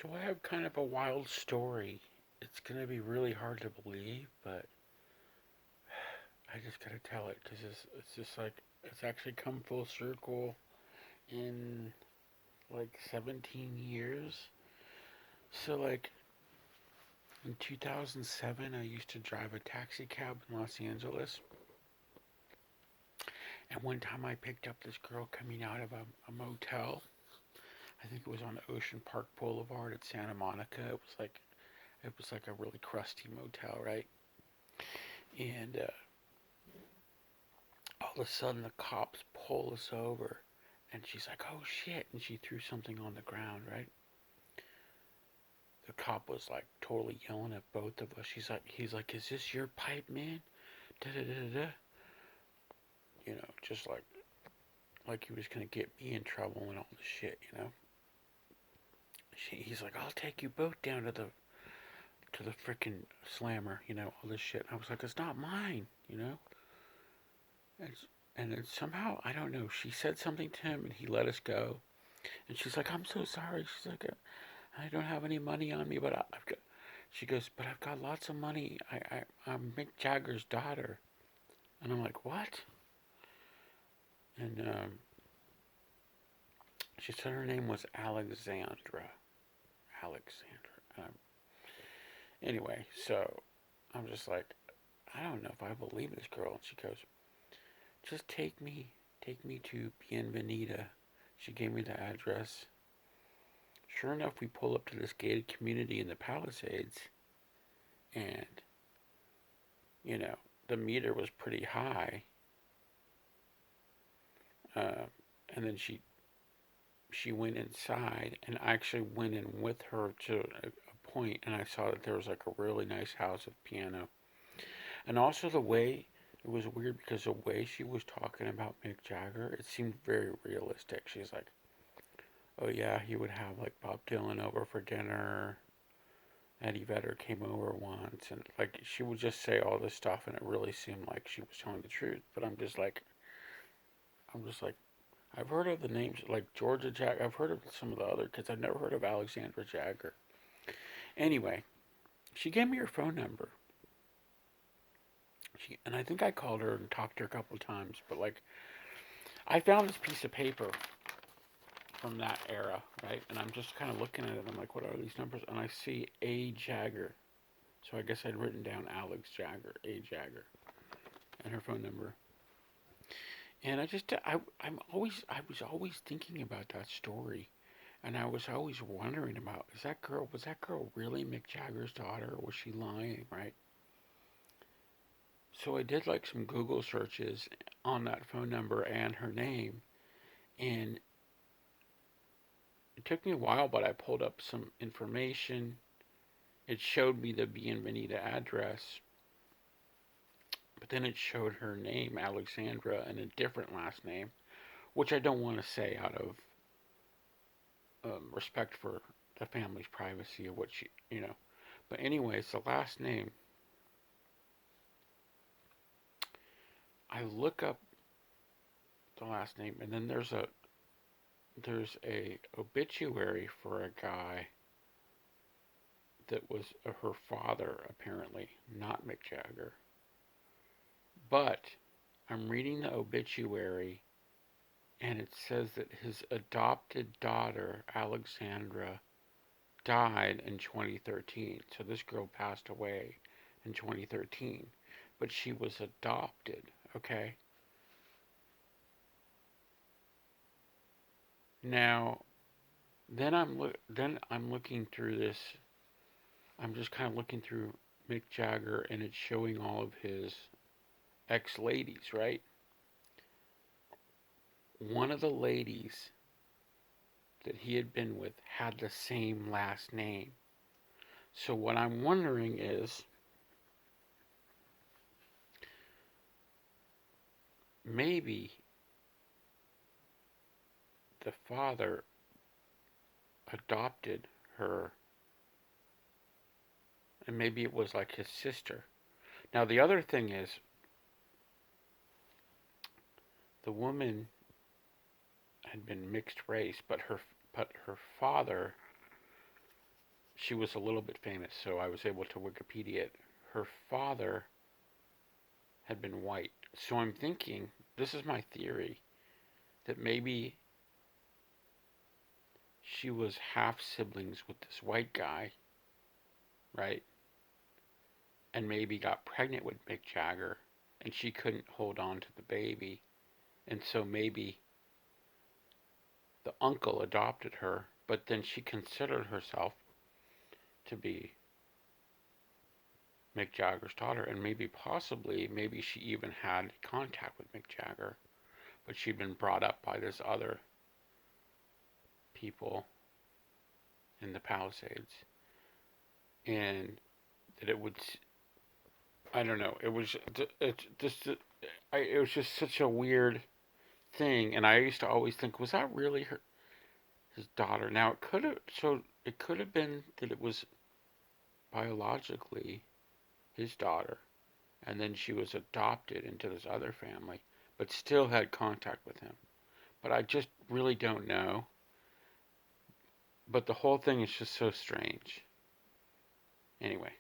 So I have kind of a wild story. It's gonna be really hard to believe, but I just gotta tell it because it's just like it's actually come full circle in like 17 years. So like in 2007, I used to drive a taxi cab in Los Angeles, and one time I picked up this girl coming out of a motel. I think it was on Ocean Park Boulevard at Santa Monica. It was like a really crusty motel, right? And all of a sudden the cops pull us over, and she's like, "Oh shit!" And she threw something on the ground, right? The cop was like totally yelling at both of us. He's like, "Is this your pipe, man?" Da da da da. Just like he was gonna get me in trouble and all this shit. He's like, "I'll take you both down to the frickin' slammer," all this shit. I was like, "It's not mine." And, and then somehow, I don't know, she said something to him and he let us go. And she's like, "I'm so sorry." She's like, "I don't have any money on me, but I've got." She goes, "But I've got lots of money. I'm Mick Jagger's daughter." And I'm like, "What?" And she said her name was Alexandra. Alexandra. Anyway, so I'm just like, I don't know if I believe this girl. And she goes, "Just take me to Bienvenida." She gave me the address. Sure enough, we pull up to this gated community in the Palisades, and you know the meter was pretty high. Uh, and then she went inside, and I actually went in with her to a point, and I saw that there was like a really nice house with piano, and also the way it was weird because the way she was talking about Mick Jagger, it seemed very realistic. She's like, "Oh yeah, he would have like Bob Dylan over for dinner. Eddie Vedder came over once," and like she would just say all this stuff, and it really seemed like she was telling the truth. But I'm just like, I've heard of the names like Georgia Jack. I've heard of some of the other kids. I've never heard of Alexandra Jagger. Anyway, she gave me her phone number. And I think I called her and talked to her a couple of times. But like, I found this piece of paper from that era, right? And I'm just kind of looking at it. I'm like, what are these numbers? And I see A Jagger. So I guess I'd written down Alex Jagger, A Jagger, and her phone number. And I was always thinking about that story, and I was always wondering about, was that girl really Mick Jagger's daughter, or was she lying, right? So I did like some Google searches on that phone number and her name, and it took me a while, but I pulled up some information. It showed me the Bienvenida address, but then it showed her name, Alexandra, and a different last name, which I don't want to say out of respect for the family's privacy of what she. But anyways, the last name, I look up the last name, and then there's a obituary for a guy that was her father, apparently, not Mick Jagger. But I'm reading the obituary, and it says that his adopted daughter, Alexandra, died in 2013. So this girl passed away in 2013, but she was adopted. Okay. Now, then I'm looking through this. I'm just kind of looking through Mick Jagger, and it's showing all of his ex ladies, right? One of the ladies that he had been with had the same last name. So what I'm wondering is maybe the father adopted her, and maybe it was like his sister. Now the other thing is the woman had been mixed race, but her father she was a little bit famous, so I was able to Wikipedia it. Her father had been white. So I'm thinking, this is my theory, that maybe she was half siblings with this white guy, right? And maybe got pregnant with Mick Jagger, and she couldn't hold on to the baby. And so maybe the uncle adopted her, but then she considered herself to be Mick Jagger's daughter, and maybe she even had contact with Mick Jagger, but she'd been brought up by this other people in the Palisades, and that it would, I don't know, it was just such a weird thing, and I used to always think, was that really his daughter? Now it could have been that it was biologically his daughter, and then she was adopted into this other family, but still had contact with him. But I just really don't know. But the whole thing is just so strange. Anyway,